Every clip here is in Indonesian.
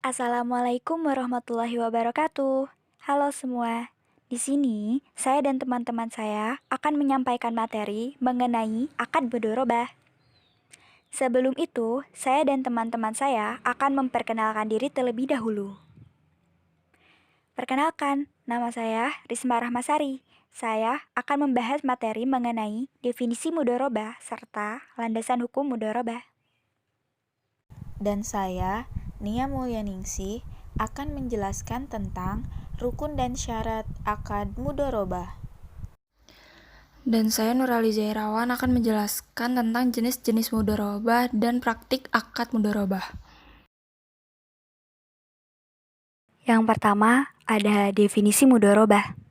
Assalamualaikum warahmatullahi wabarakatuh. Halo semua. Di sini, saya dan teman-teman saya akan menyampaikan materi mengenai akad mudharabah. Sebelum itu, saya dan teman-teman saya akan memperkenalkan diri terlebih dahulu. Perkenalkan, nama saya Risma Rahmasari. Saya akan membahas materi mengenai definisi mudharabah serta landasan hukum mudharabah. Dan saya, Nia Mulyaningsih, akan menjelaskan tentang rukun dan syarat akad mudharabah. Dan saya Nuraliza Irawan akan menjelaskan tentang jenis-jenis mudharabah dan praktik akad mudharabah. Yang pertama, ada definisi mudharabah.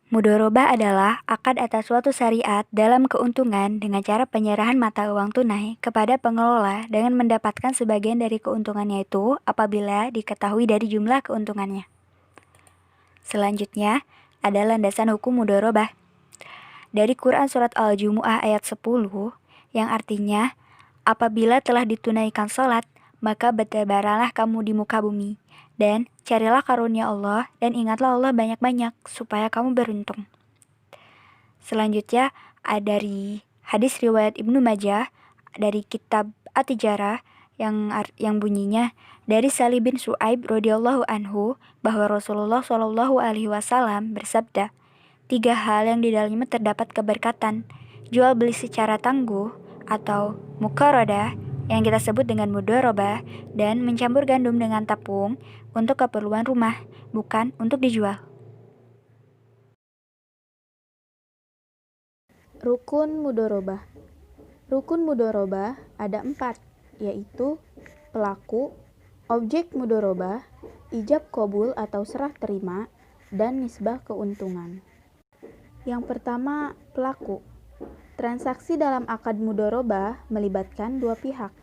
Mudharabah adalah akad atas suatu syariat dalam keuntungan dengan cara penyerahan mata uang tunai kepada pengelola dengan mendapatkan sebagian dari keuntungannya itu apabila diketahui dari jumlah keuntungannya. Selanjutnya, ada landasan hukum mudharabah. Dari Quran Surat Al-Jumu'ah ayat 10, yang artinya, apabila telah ditunaikan sholat, maka bertebaranlah kamu di muka bumi, dan carilah karunia Allah, dan ingatlah Allah banyak-banyak, supaya kamu beruntung. Selanjutnya, ada dari hadis riwayat Ibnu Majah, dari kitab At-Tijarah, yang bunyinya, dari Salih bin Su'aib radhiyallahu anhu, bahwa Rasulullah Shallallahu alaihi wasallam bersabda, 3 hal yang di dalamnya terdapat keberkatan, jual beli secara tangguh atau muqaradah yang kita sebut dengan mudharabah, dan mencampur gandum dengan tepung untuk keperluan rumah, bukan untuk dijual. Rukun mudharabah. Rukun mudharabah ada 4, yaitu pelaku, objek mudharabah, ijab qabul atau serah terima, dan nisbah keuntungan. Yang pertama, pelaku. Transaksi dalam akad mudharabah melibatkan 2 pihak.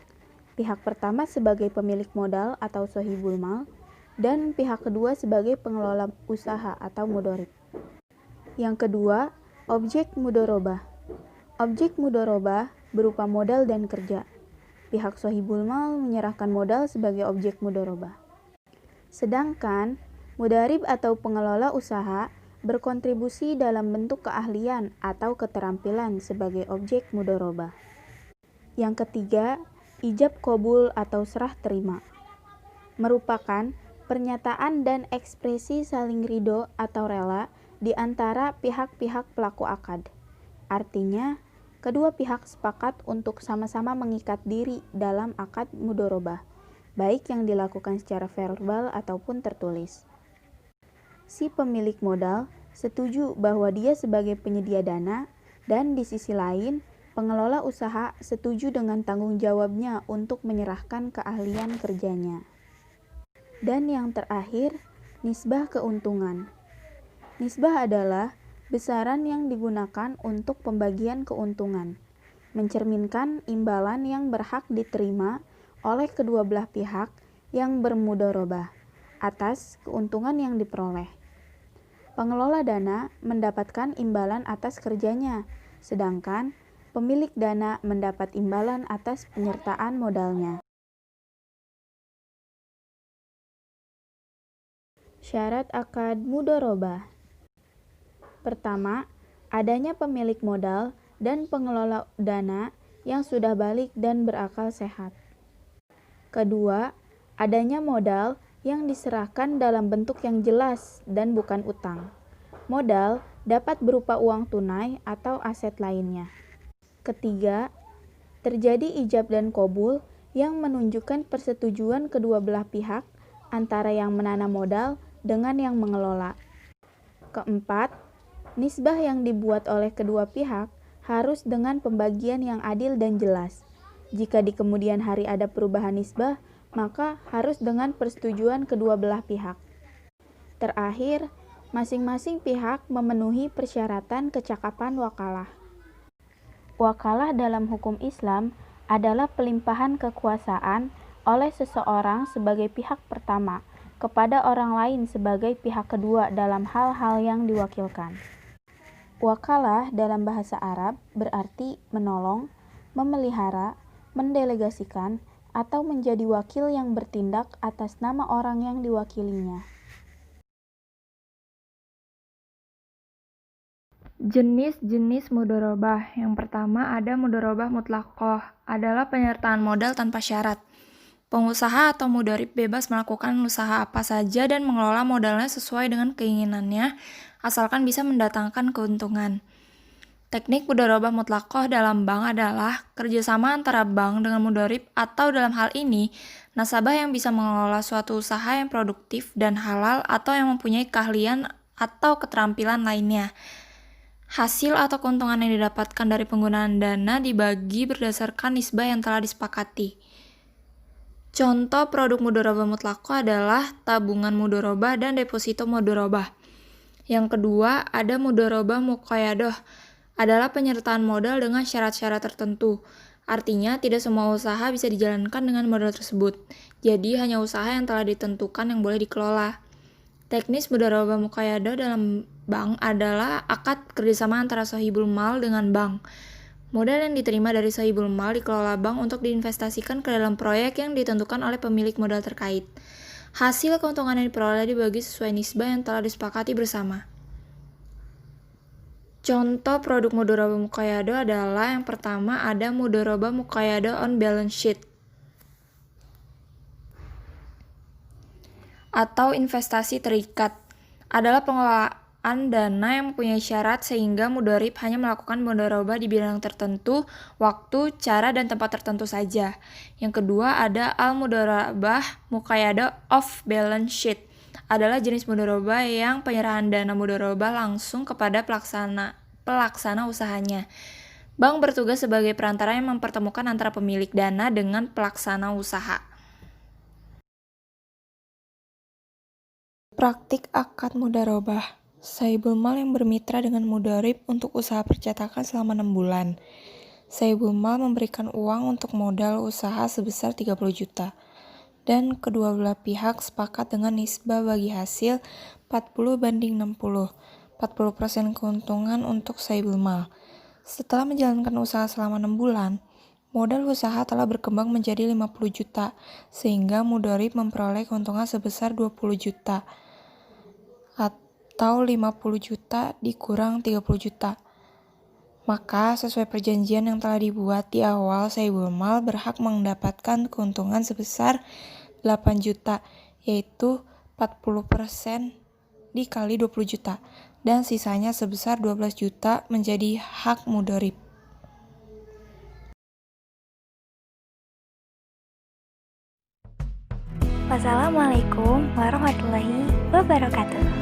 Pihak pertama sebagai pemilik modal atau sohibul mal, dan pihak kedua sebagai pengelola usaha atau mudharib. Yang kedua, objek mudharabah. Objek mudharabah berupa modal dan kerja. Pihak sohibul mal menyerahkan modal sebagai objek mudharabah. Sedangkan mudharib atau pengelola usaha berkontribusi dalam bentuk keahlian atau keterampilan sebagai objek mudharabah. Yang ketiga, ijab qabul atau serah terima. Merupakan pernyataan dan ekspresi saling ridho atau rela di antara pihak-pihak pelaku akad. Artinya, kedua pihak sepakat untuk sama-sama mengikat diri dalam akad mudharabah, baik yang dilakukan secara verbal ataupun tertulis. Si pemilik modal setuju bahwa dia sebagai penyedia dana, dan di sisi lain, pengelola usaha setuju dengan tanggung jawabnya untuk menyerahkan keahlian kerjanya. Dan yang terakhir, nisbah keuntungan. Nisbah adalah besaran yang digunakan untuk pembagian keuntungan, mencerminkan imbalan yang berhak diterima oleh kedua belah pihak yang bermudharabah atas keuntungan yang diperoleh. Pengelola dana mendapatkan imbalan atas kerjanya, sedangkan pemilik dana mendapat imbalan atas penyertaan modalnya. Syarat akad mudharabah. Pertama, adanya pemilik modal dan pengelola dana yang sudah balik dan berakal sehat. Kedua, adanya modal yang diserahkan dalam bentuk yang jelas dan bukan utang. Modal dapat berupa uang tunai atau aset lainnya. Ketiga, terjadi ijab dan qabul yang menunjukkan persetujuan kedua belah pihak antara yang menanam modal dengan yang mengelola. Keempat, nisbah yang dibuat oleh kedua pihak harus dengan pembagian yang adil dan jelas. Jika di kemudian hari ada perubahan nisbah, maka harus dengan persetujuan kedua belah pihak. Terakhir, masing-masing pihak memenuhi persyaratan kecakapan wakalah. Wakalah dalam hukum Islam adalah pelimpahan kekuasaan oleh seseorang sebagai pihak pertama kepada orang lain sebagai pihak kedua dalam hal-hal yang diwakilkan. Wakalah dalam bahasa Arab berarti menolong, memelihara, mendelegasikan, atau menjadi wakil yang bertindak atas nama orang yang diwakilinya. Jenis-jenis mudharabah. Yang pertama ada mudharabah mutlaqah, adalah penyertaan modal tanpa syarat. Pengusaha atau mudharib bebas melakukan usaha apa saja dan mengelola modalnya sesuai dengan keinginannya, asalkan bisa mendatangkan keuntungan. Teknik mudharabah mutlaqah dalam bank adalah kerjasama antara bank dengan mudharib, atau dalam hal ini, nasabah yang bisa mengelola suatu usaha yang produktif dan halal atau yang mempunyai keahlian atau keterampilan lainnya. Hasil atau keuntungan yang didapatkan dari penggunaan dana dibagi berdasarkan nisbah yang telah disepakati. Contoh produk mudharabah mutlaqah adalah tabungan mudharabah dan deposito mudharabah. Yang kedua, ada mudharabah muqayyadah, adalah penyertaan modal dengan syarat-syarat tertentu. Artinya, tidak semua usaha bisa dijalankan dengan modal tersebut. Jadi, hanya usaha yang telah ditentukan yang boleh dikelola. Teknis mudharabah muqayyadah dalam bank adalah akad kerjasama antara sahibul mal dengan bank. Modal yang diterima dari sahibul mal dikelola bank untuk diinvestasikan ke dalam proyek yang ditentukan oleh pemilik modal terkait. Hasil keuntungan yang diperoleh dibagi sesuai nisbah yang telah disepakati bersama. Contoh produk mudharabah muqayyadah adalah yang pertama ada mudharabah muqayyadah on balance sheet atau investasi terikat, adalah pengelolaan dana yang mempunyai syarat sehingga mudharib hanya melakukan mudharabah di bidang tertentu, waktu, cara, dan tempat tertentu saja. Yang kedua ada al-mudharabah muqayyadah off balance sheet, adalah jenis mudharabah yang penyerahan dana mudharabah langsung kepada pelaksana usahanya. Bank bertugas sebagai perantara yang mempertemukan antara pemilik dana dengan pelaksana usaha. Praktik akad mudharabah. Sahibul mal yang bermitra dengan mudharib untuk usaha percetakan selama 6 bulan. Sahibul mal memberikan uang untuk modal usaha sebesar 30 juta. Dan kedua belah pihak sepakat dengan nisbah bagi hasil 40/60. 40% keuntungan untuk sahibul mal. Setelah menjalankan usaha selama 6 bulan, modal usaha telah berkembang menjadi 50 juta, sehingga mudharib memperoleh keuntungan sebesar 20 juta. Atau 50 juta dikurang 30 juta. Maka sesuai perjanjian yang telah dibuat di awal, sahibul mal berhak mendapatkan keuntungan sebesar 8 juta, yaitu 40% dikali 20 juta, dan sisanya sebesar 12 juta menjadi hak mudharib. Wassalamualaikum warahmatullahi wabarakatuh.